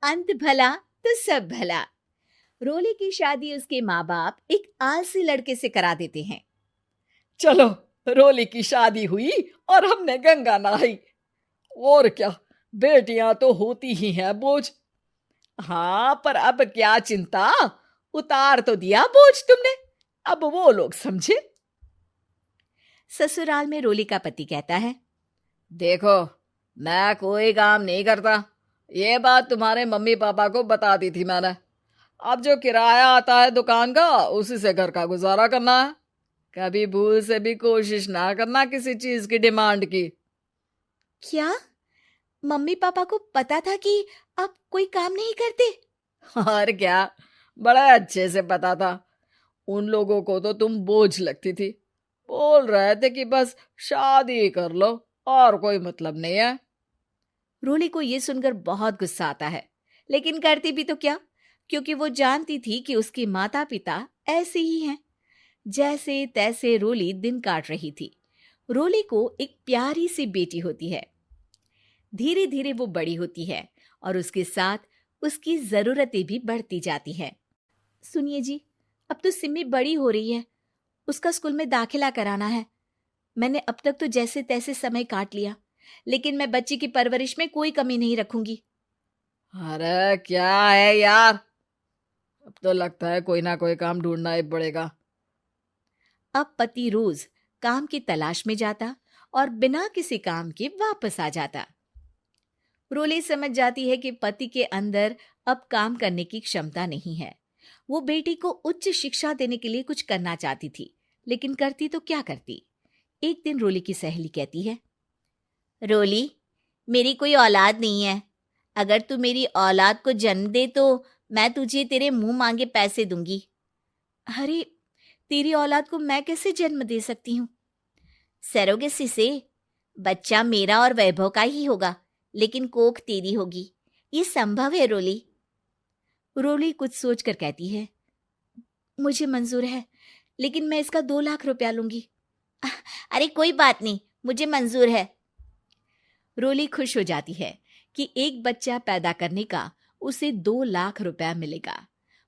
अंत भला तो सब भला। रोली की शादी उसके माँ बाप एक आलसी लड़के से करा देते हैं। चलो, रोली की शादी हुई और हमने गंगा नहाई। और क्या, बेटियां तो होती ही हैं बोझ। हाँ, पर अब क्या चिंता, उतार तो दिया बोझ तुमने, अब वो लोग समझे। ससुराल में रोली का पति कहता है, देखो, मैं कोई काम नहीं करता, ये बात तुम्हारे मम्मी पापा को बता दी थी मैंने। अब जो किराया आता है दुकान का, उसी से घर का गुजारा करना है। कभी भूल से भी कोशिश ना करना किसी चीज की डिमांड की। क्या मम्मी पापा को पता था कि आप कोई काम नहीं करते? और क्या, बड़ा अच्छे से पता था। उन लोगों को तो तुम बोझ लगती थी, बोल रहे थे कि बस शादी कर लो और कोई मतलब नहीं है। रोली को यह सुनकर बहुत गुस्सा आता है, लेकिन करती भी तो क्या, क्योंकि वो जानती थी कि उसके माता पिता ऐसे ही हैं। जैसे तैसे रोली दिन काट रही थी। रोली को एक प्यारी सी बेटी होती है। धीरे धीरे वो बड़ी होती है और उसके साथ उसकी जरूरतें भी बढ़ती जाती हैं। सुनिए जी, अब तो सिमी बड़ी हो रही है, उसका स्कूल में दाखिला कराना है। मैंने अब तक तो जैसे तैसे समय काट लिया, लेकिन मैं बच्ची की परवरिश में कोई कमी नहीं रखूंगी। अरे क्या है यार, अब तो लगता है कोई ना कोई काम ढूंढना ही पड़ेगा। अब पति रोज काम की तलाश में जाता और बिना किसी काम के वापस आ जाता। रोली समझ जाती है कि पति के अंदर अब काम करने की क्षमता नहीं है। वो बेटी को उच्च शिक्षा देने के लिए कुछ करना चाहती थी, लेकिन करती तो क्या करती। एक दिन रोली की सहेली कहती है, रोली, मेरी कोई औलाद नहीं है। अगर तू मेरी औलाद को जन्म दे तो मैं तुझे तेरे मुंह मांगे पैसे दूंगी। अरे, तेरी औलाद को मैं कैसे जन्म दे सकती हूँ? सरोगेसी से। बच्चा मेरा और वैभव का ही होगा, लेकिन कोख तेरी होगी। ये संभव है रोली। रोली कुछ सोचकर कहती है, मुझे मंजूर है, लेकिन मैं इसका 2 लाख रुपया लूंगी। अरे कोई बात नहीं, मुझे मंजूर है। रोली खुश हो जाती है कि एक बच्चा पैदा करने का उसे 2 लाख रुपया मिलेगा।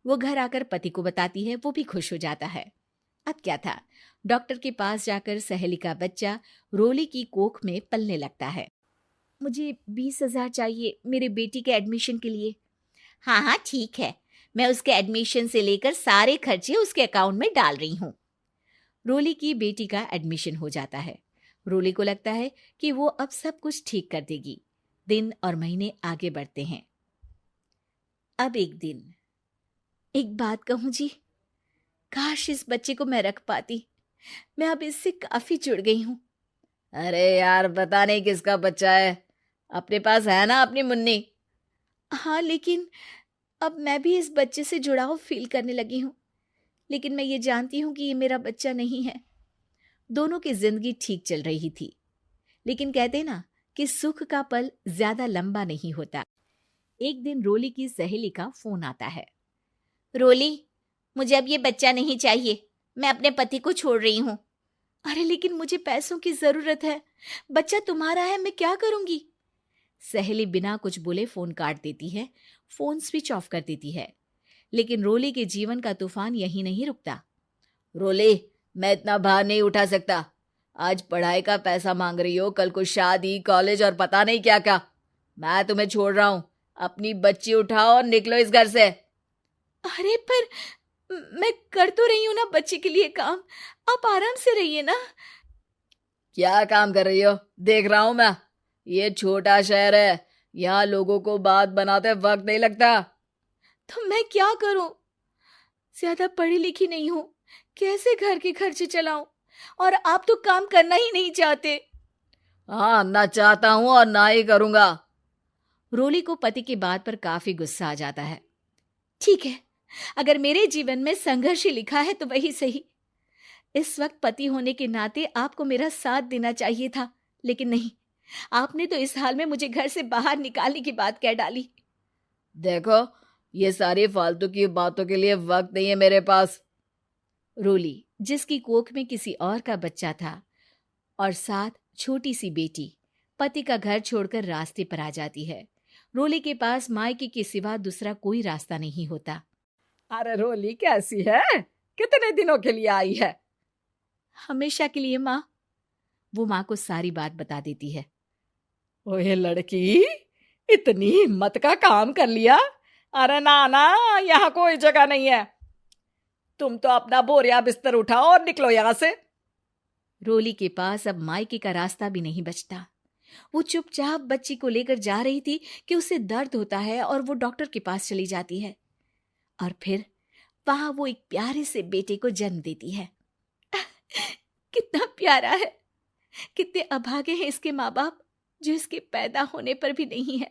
वो घर आकर पति को बताती है, वो भी खुश हो जाता है। अब क्या था, डॉक्टर के पास जाकर सहेली का बच्चा रोली की कोख में पलने लगता है। मुझे 20,000 चाहिए मेरे बेटी के एडमिशन के लिए। हाँ हाँ ठीक है, मैं उसके एडमिशन से लेकर सारे खर्चे उसके अकाउंट में डाल रही हूँ। रोली की बेटी का एडमिशन हो जाता है। रोली को लगता है कि वो अब सब कुछ ठीक कर देगी। दिन और महीने आगे बढ़ते हैं। अब एक दिन, एक बात कहूं जी, काश इस बच्चे को मैं रख पाती। मैं अब इससे काफी जुड़ गई हूँ। अरे यार, पता नहीं किसका बच्चा है, अपने पास है ना अपनी मुन्नी। हाँ, लेकिन अब मैं भी इस बच्चे से जुड़ाव फील करने लगी हूँ। लेकिन मैं ये जानती हूँ कि ये मेरा बच्चा नहीं है। दोनों की जिंदगी ठीक चल रही थी, लेकिन कहते ना कि सुख का पल ज्यादा लंबा नहीं होता। एक दिन रोली की सहेली का फोन आता है। रोली, मुझे अब ये बच्चा नहीं चाहिए, मैं अपने पति को छोड़ रही हूँ। अरे लेकिन मुझे पैसों की जरूरत है, बच्चा तुम्हारा है, मैं क्या करूंगी? सहेली बिना कुछ बोले फोन काट देती है, फोन स्विच ऑफ कर देती है। लेकिन रोली के जीवन का तूफान यहीं नहीं रुकता। रोली, मैं इतना भार नहीं उठा सकता। आज पढ़ाई का पैसा मांग रही हो, कल को शादी, कॉलेज और पता नहीं क्या क्या। मैं तुम्हें छोड़ रहा हूँ, अपनी बच्ची उठाओ और निकलो इस घर से। अरे पर मैं कर तो रही हूं ना बच्चे के लिए काम, आप आराम से रहिए ना। क्या काम कर रही हो, देख रहा हूं मैं। ये छोटा शहर है, यहाँ लोगों को बात बनाते वक्त नहीं लगता। तो मैं क्या करूं? ज्यादा पढ़ी लिखी नहीं हूं, कैसे घर के खर्चे चलाऊं? और आप तो काम करना ही नहीं चाहते। हाँ, ना चाहता हूं और ना ही करूंगा। रोली को पति की बात पर काफी गुस्सा आ जाता है। ठीक है, अगर मेरे जीवन में संघर्ष ही लिखा है तो वही सही। इस वक्त पति होने के नाते आपको मेरा साथ देना चाहिए था, लेकिन नहीं, आपने तो इस हाल में मुझे घर से बाहर निकालने की बात कह डाली। देखो, ये सारी फालतू की बातों के लिए वक्त नहीं है मेरे पास। रोली, जिसकी कोख में किसी और का बच्चा था और साथ छोटी सी बेटी, पति का घर छोड़कर रास्ते पर आ जाती है। रोली के पास मायके के सिवा दूसरा कोई रास्ता नहीं होता। अरे रोली कैसी है? कितने दिनों के लिए आई है? हमेशा के लिए माँ। वो माँ को सारी बात बता देती है। ओए लड़की, इतनी हिम्मत का काम कर लिया। अरे ना ना, यहाँ कोई जगह नहीं है। तुम तो अपना बोरिया बिस्तर उठाओ और निकलो यहाँ से। रोली के पास अब मायके का रास्ता भी नहीं बचता। वो चुपचाप बच्ची को लेकर जा रही थी कि उसे दर्द होता है और वो डॉक्टर के पास चली जाती है और फिर वहां वो एक प्यारे से बेटे को जन्म देती है। कितना प्यारा है, कितने अभागे हैं इसके माँ बाप जो इसके पैदा होने पर भी नहीं है।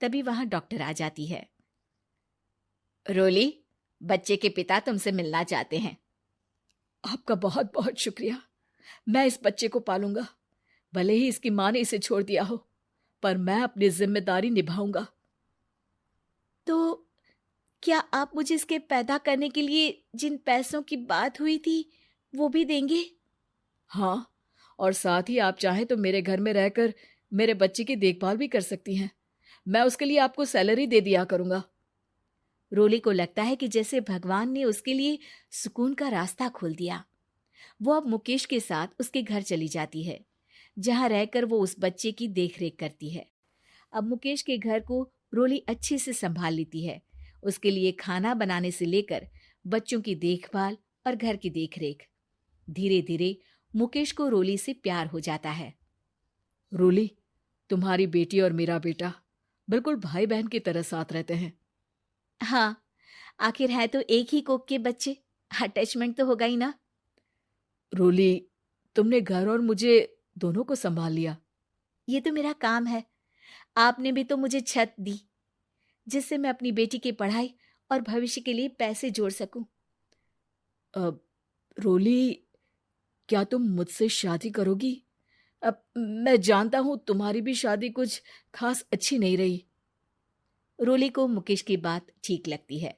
तभी वहां डॉक्टर आ जाती है। रोली, बच्चे के पिता तुमसे मिलना चाहते हैं। आपका बहुत बहुत शुक्रिया। मैं इस बच्चे को पालूंगा, भले ही इसकी माँ ने इसे छोड़ दिया हो, पर मैं अपनी जिम्मेदारी निभाऊंगा। तो क्या आप मुझे इसके पैदा करने के लिए जिन पैसों की बात हुई थी वो भी देंगे? हाँ, और साथ ही आप चाहें तो मेरे घर में रहकर मेरे बच्चे की देखभाल भी कर सकती हैं। मैं उसके लिए आपको सैलरी दे दिया करूंगा। रोली को लगता है कि जैसे भगवान ने उसके लिए सुकून का रास्ता खोल दिया। वो अब मुकेश के साथ उसके घर चली जाती है, जहां रहकर वो उस बच्चे की देखरेख करती है। अब मुकेश के घर को रोली अच्छे से संभाल लेती है। उसके लिए खाना बनाने से लेकर बच्चों की देखभाल और घर की देखरेख। धीरे धीरे मुकेश को रोली से प्यार हो जाता है। रोली, तुम्हारी बेटी और मेरा बेटा बिल्कुल भाई बहन की तरह साथ रहते हैं। हाँ, आखिर है तो एक ही कोख के बच्चे, अटैचमेंट तो होगा ही ना। रोली, तुमने घर और मुझे दोनों को संभाल लिया। ये तो मेरा काम है। आपने भी तो मुझे छत दी जिससे मैं अपनी बेटी की पढ़ाई और भविष्य के लिए पैसे जोड़ सकूं। अब रोली, क्या तुम मुझसे शादी करोगी? अब मैं जानता हूं तुम्हारी भी शादी कुछ खास अच्छी नहीं रही। रोली को मुकेश की बात ठीक लगती है।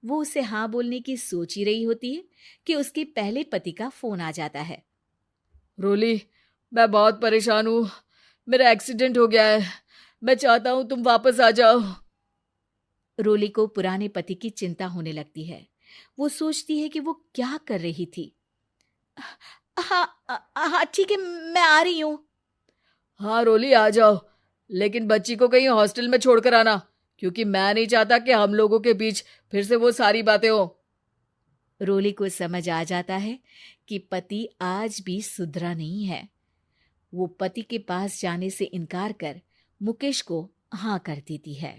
वो उसे हाँ बोलने की सोच ही रही होती है कि उसके पहले पति का फोन आ जाता है। रोली, मैं बहुत परेशान हूं। मेरा एक्सीडेंट हो गया है। मैं चाहता हूं तुम वापस आ जाओ। रोली को पुराने पति की चिंता होने लगती है। वो सोचती है कि वो क्या कर रही थी। हाँ हाँ ठीक है, मैं आ रही हूँ। हाँ रोली, आ जाओ, लेकिन बच्ची को कहीं हॉस्टल में छोड़कर आना, क्योंकि मैं नहीं चाहता कि हम लोगों के बीच फिर से वो सारी बातें हो। रोली को समझ आ जाता है कि पति आज भी सुधरा नहीं है। वो पति के पास जाने से इनकार कर मुकेश को हाँ कर देती है।